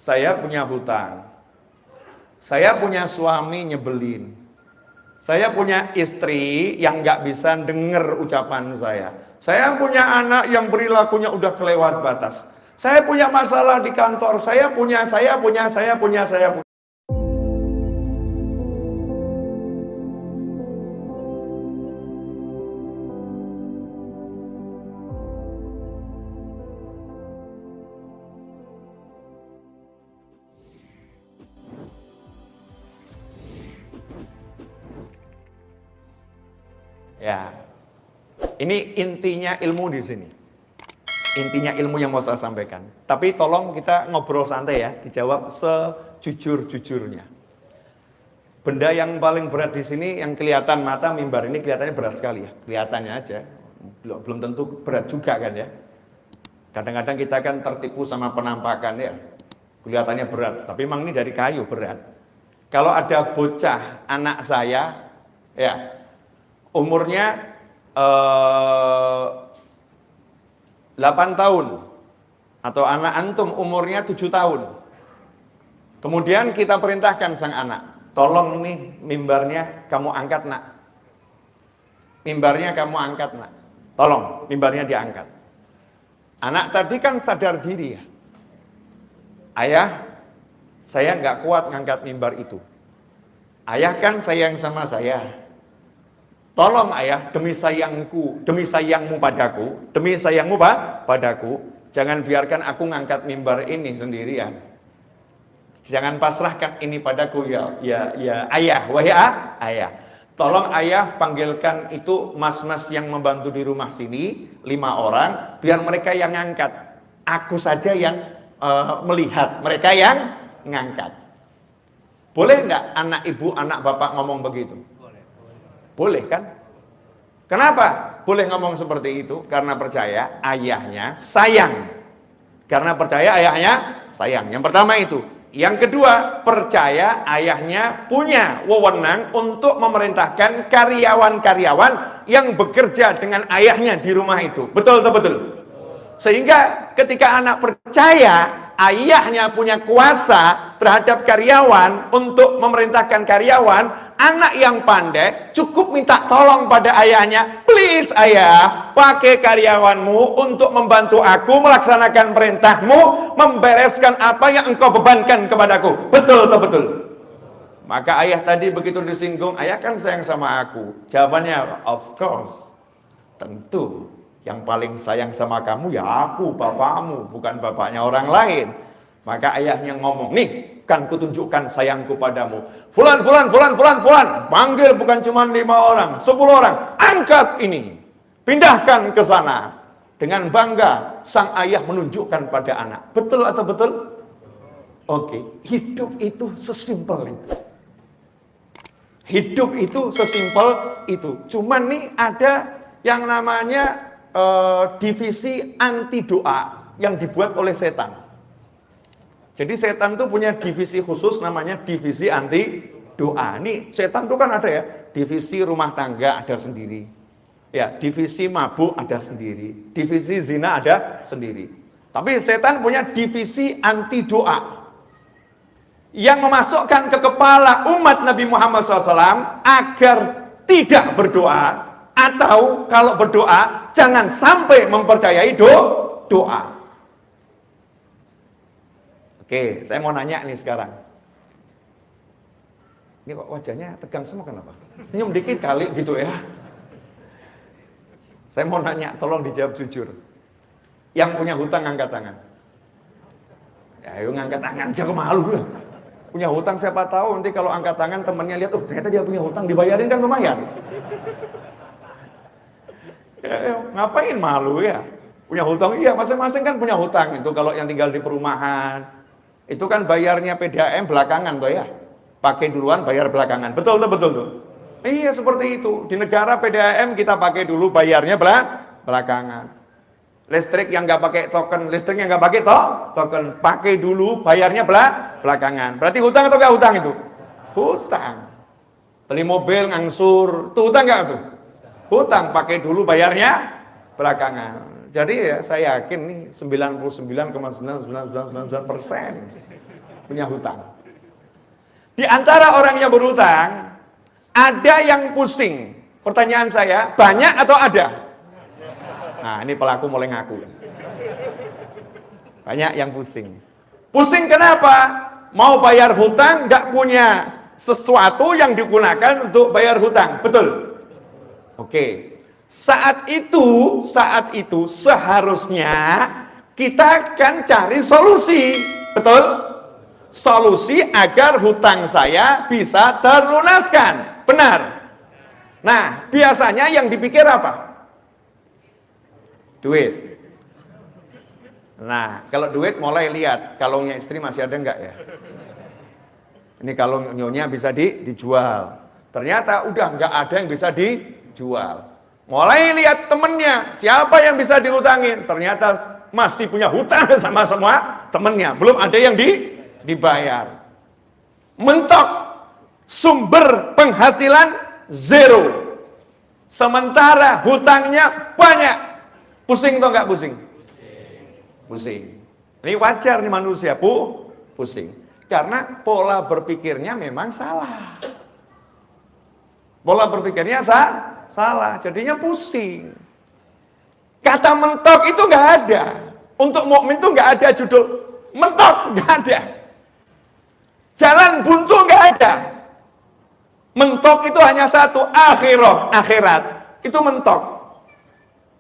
saya punya hutang. Saya punya suami nyebelin. Saya punya istri yang nggak bisa denger ucapan saya. Saya punya anak yang perilakunya udah kelewat batas. Saya punya masalah di kantor. Saya punya. Ya, ini intinya ilmu di sini. Intinya ilmu yang mau saya sampaikan. Tapi tolong kita ngobrol santai ya, dijawab sejujur-jujurnya. Benda yang paling berat di sini yang kelihatan mata mimbar ini kelihatannya berat sekali ya, kelihatannya aja. Belum tentu berat juga kan ya. Kadang-kadang kita kan tertipu sama penampakan ya. Kelihatannya berat, tapi memang ini dari kayu berat. Kalau ada bocah anak saya ya, umurnya 8 tahun atau anak antum umurnya 7 tahun. Kemudian kita perintahkan sang anak, tolong nih mimbarnya kamu angkat nak. Mimbarnya kamu angkat nak. Tolong mimbarnya diangkat. Anak tadi kan sadar diri ya. Ayah, saya nggak kuat ngangkat mimbar itu. Ayah kan sayang sama saya. Tolong ayah, demi sayangmu padaku, jangan biarkan aku ngangkat mimbar ini sendirian. Jangan pasrahkan ini padaku ya ayah, wahai ayah. Tolong ayah panggilkan itu mas-mas yang membantu di rumah sini, 5 orang, biar mereka yang ngangkat. Aku saja yang melihat, mereka yang ngangkat. Boleh nggak anak ibu, anak bapak ngomong begitu? Boleh kan? Kenapa boleh ngomong seperti itu? Karena percaya ayahnya sayang. Karena percaya ayahnya sayang. Yang pertama itu. Yang kedua, percaya ayahnya punya wewenang untuk memerintahkan karyawan-karyawan yang bekerja dengan ayahnya di rumah itu. Betul atau betul? Sehingga ketika anak percaya ayahnya punya kuasa terhadap karyawan untuk memerintahkan karyawan, anak yang pandai cukup minta tolong pada ayahnya, please ayah, pakai karyawanmu untuk membantu aku melaksanakan perintahmu, membereskan apa yang engkau bebankan kepadaku. Betul atau betul? Maka ayah tadi begitu disinggung, ayah kan sayang sama aku. Jawabannya, of course, tentu. Yang paling sayang sama kamu ya aku, bapakmu, bukan bapaknya orang lain. Maka ayahnya ngomong, nih kan kutunjukkan sayangku padamu. Fulan. Panggil bukan cuma 5 orang, 10 orang. Angkat ini. Pindahkan ke sana. Dengan bangga, sang ayah menunjukkan pada anak. Betul atau betul? Oke, hidup itu sesimpel itu. Hidup itu sesimpel itu. Cuman nih ada yang namanya divisi anti doa yang dibuat oleh setan. Jadi setan tuh punya divisi khusus namanya divisi anti doa. Nih setan tuh kan ada ya, divisi rumah tangga ada sendiri. Ya, divisi mabuk ada sendiri. Divisi zina ada sendiri. Tapi setan punya divisi anti doa. Yang memasukkan ke kepala umat Nabi Muhammad SAW agar tidak berdoa. Atau kalau berdoa jangan sampai mempercayai doa. Oke, saya mau nanya nih sekarang. Ini kok wajahnya tegang semua kenapa? Senyum dikit kali gitu ya. Saya mau nanya, tolong dijawab jujur. Yang punya hutang angkat tangan. Ya, ayo ngangkat tangan, jangan malu. Punya hutang siapa tahu nanti kalau angkat tangan temannya lihat, oh ternyata dia punya hutang, dibayarin kan lumayan. Ya, ngapain malu ya? Punya hutang, iya masing-masing kan punya hutang. Itu kalau yang tinggal di perumahan, itu kan bayarnya PDAM belakangan tuh ya. Pakai duluan, bayar belakangan. Betul tuh. Iya seperti itu. Di negara PDAM kita pakai dulu, bayarnya belakangan. Listrik yang nggak pakai token, listrik yang nggak pakai token, pakai dulu, bayarnya belakangan. Berarti hutang atau nggak hutang itu? Hutang. Beli mobil ngangsur, tuh hutang nggak tuh? Hutang, pakai dulu, bayarnya belakangan. Jadi ya saya yakin nih 99,9999% punya hutang. Di antara orang yang berhutang, ada yang pusing. Pertanyaan saya, banyak atau ada? Nah, ini pelaku mulai ngaku. Banyak yang pusing. Pusing kenapa? Mau bayar hutang, nggak punya sesuatu yang digunakan untuk bayar hutang. Betul? Oke. Saat itu seharusnya kita akan cari solusi. Betul? Solusi agar hutang saya bisa terlunaskan. Benar? Nah, biasanya yang dipikir apa? Duit. Nah, kalau duit mulai lihat kalungnya istri masih ada enggak ya? Ini kalung nyonya bisa dijual. Ternyata udah enggak ada yang bisa dijual. Mulai lihat temennya, siapa yang bisa dihutangin? Ternyata masih punya hutang sama semua temennya, belum ada yang dibayar. Mentok, sumber penghasilan zero. Sementara hutangnya banyak. Pusing atau enggak pusing? Pusing. Ini wajar nih manusia pusing. Karena pola berpikirnya memang salah. Pola berpikirnya salah, jadinya pusing. Kata mentok itu nggak ada. Untuk mukmin itu nggak ada judul mentok, nggak ada. Jalan buntu nggak ada. Mentok itu hanya satu, akhirat. Itu mentok.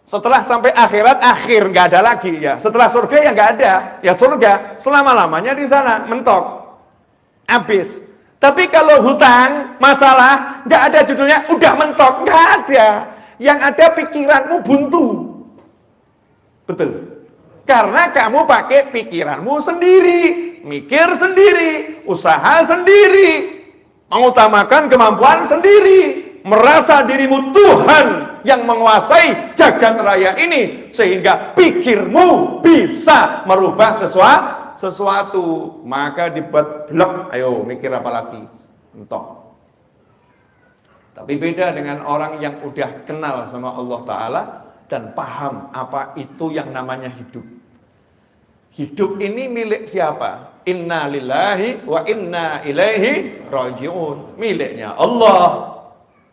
Setelah sampai akhirat, akhir nggak ada lagi ya. Setelah surga ya nggak ada, ya surga selama-lamanya di sana mentok, habis. Tapi kalau hutang, masalah, nggak ada judulnya, udah mentok, nggak ada. Yang ada pikiranmu buntu. Betul. Karena kamu pakai pikiranmu sendiri, mikir sendiri, usaha sendiri, mengutamakan kemampuan sendiri, merasa dirimu Tuhan yang menguasai jagat raya ini, sehingga pikirmu bisa merubah sesuatu. Maka dibuat blok, ayo mikir apa lagi? Mentok. Tapi beda dengan orang yang udah kenal sama Allah Ta'ala dan paham apa itu yang namanya hidup. Hidup ini milik siapa? Inna lillahi wa inna ilaihi raji'un. Miliknya Allah.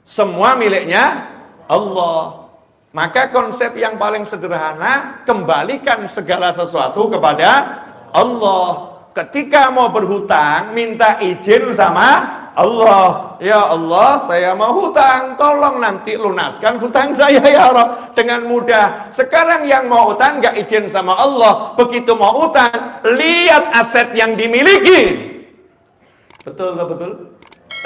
Semua miliknya Allah. Maka konsep yang paling sederhana, kembalikan segala sesuatu kepada Allah. Ketika mau berhutang, minta izin sama Allah. Ya Allah, saya mau hutang, tolong nanti lunaskan hutang saya ya Allah. Dengan mudah. Sekarang yang mau hutang nggak izin sama Allah, begitu mau hutang, lihat aset yang dimiliki. Betul nggak betul?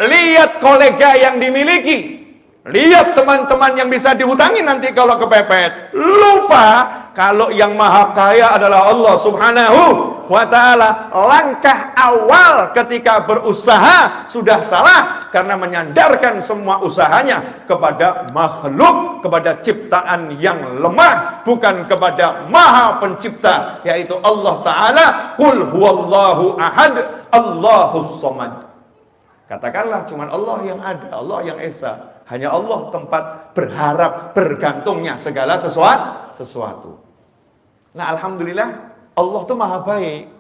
Lihat kolega yang dimiliki. Lihat teman-teman yang bisa dihutangi nanti kalau kepepet. Lupa kalau yang maha kaya adalah Allah Subhanahu wa ta'ala. Langkah awal ketika berusaha sudah salah karena menyandarkan semua usahanya kepada makhluk, kepada ciptaan yang lemah, bukan kepada maha pencipta, yaitu Allah Ta'ala. Qul huwallahu ahad, Allahus samad. Katakanlah cuman Allah yang ada, Allah yang esa. Hanya Allah tempat berharap, bergantungnya segala sesuatu. Nah, alhamdulillah Allah tuh maha baik.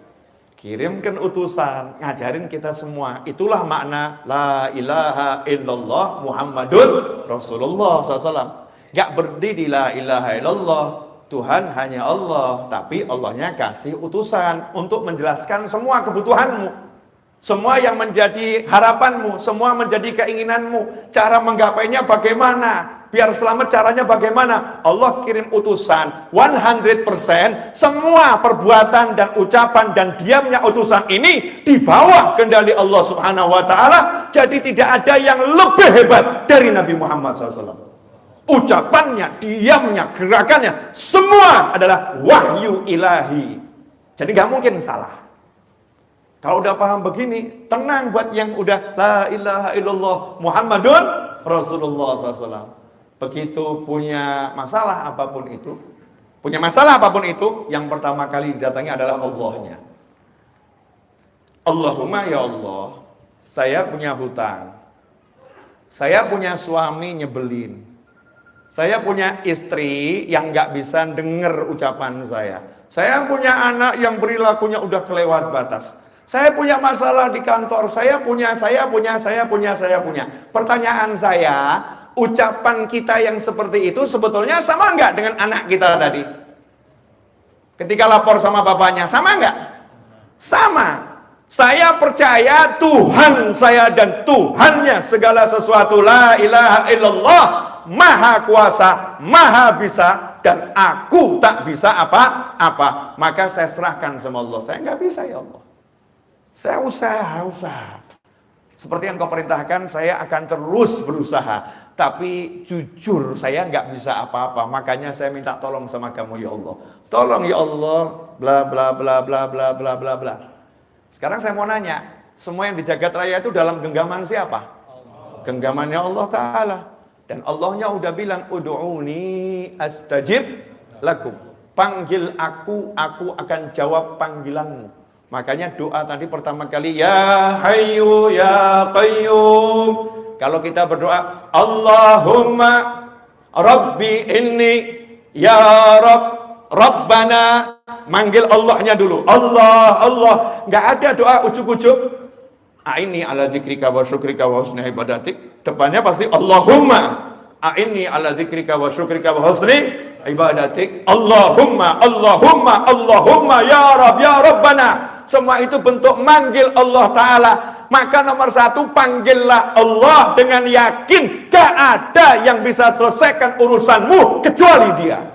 Kirimkan utusan, ngajarin kita semua. Itulah makna la ilaha illallah Muhammadun Rasulullah SAW. Gak berhenti di la ilaha illallah, Tuhan hanya Allah, tapi Allahnya kasih utusan untuk menjelaskan semua kebutuhanmu. Semua yang menjadi harapanmu, semua menjadi keinginanmu, cara menggapainya bagaimana, biar selamat caranya bagaimana. Allah kirim utusan 100%, semua perbuatan dan ucapan dan diamnya utusan ini di bawah kendali Allah Subhanahu wa ta'ala. Jadi tidak ada yang lebih hebat dari Nabi Muhammad SAW. Ucapannya, diamnya, gerakannya, semua adalah wahyu ilahi. Jadi gak mungkin salah. Kalau udah paham begini, tenang buat yang udah la ilaha illallah Muhammadun Rasulullah SAW. Begitu punya masalah apapun itu, yang pertama kali didatangi adalah Allahnya. Allahumma ya Allah, saya punya hutang, saya punya suami nyebelin, saya punya istri yang gak bisa denger ucapan saya punya anak yang perilakunya udah kelewat batas. Saya punya masalah di kantor, saya punya. Pertanyaan saya, ucapan kita yang seperti itu sebetulnya sama enggak dengan anak kita tadi? Ketika lapor sama bapaknya, sama enggak? Sama. Saya percaya Tuhan saya dan Tuhannya segala sesuatu, la ilaha illallah, maha kuasa, maha bisa, dan aku tak bisa apa-apa. Maka saya serahkan sama Allah. Saya nggak bisa ya Allah. Saya usaha. Seperti yang kau perintahkan, saya akan terus berusaha. Tapi jujur saya nggak bisa apa-apa. Makanya saya minta tolong sama kamu ya Allah. Tolong ya Allah, bla bla bla bla bla bla bla bla. Sekarang saya mau nanya, semua yang di jagat raya itu dalam genggaman siapa? Allah. Genggamannya Allah Ta'ala. Dan Allahnya udah bilang, Udu'uni astajib lakum. Panggil aku akan jawab panggilanmu. Makanya doa tadi pertama kali, Ya Hayyu Ya Qayyum. Kalau kita berdoa, Allahumma Rabbi inni Ya Rabbana. Manggil Allahnya dulu. Allah. Nggak ada doa ujuk-ujuk. A'inni ala dzikrika wa syukrika wa husni ibadatik. Depannya pasti Allahumma. A'inni ala dzikrika wa syukrika wa husni ibadatik. Allahumma ya Rabb ya Rabbana. Semua itu bentuk manggil Allah Ta'ala. Maka nomor satu, panggillah Allah dengan yakin. Gak ada yang bisa selesaikan urusanmu kecuali Dia.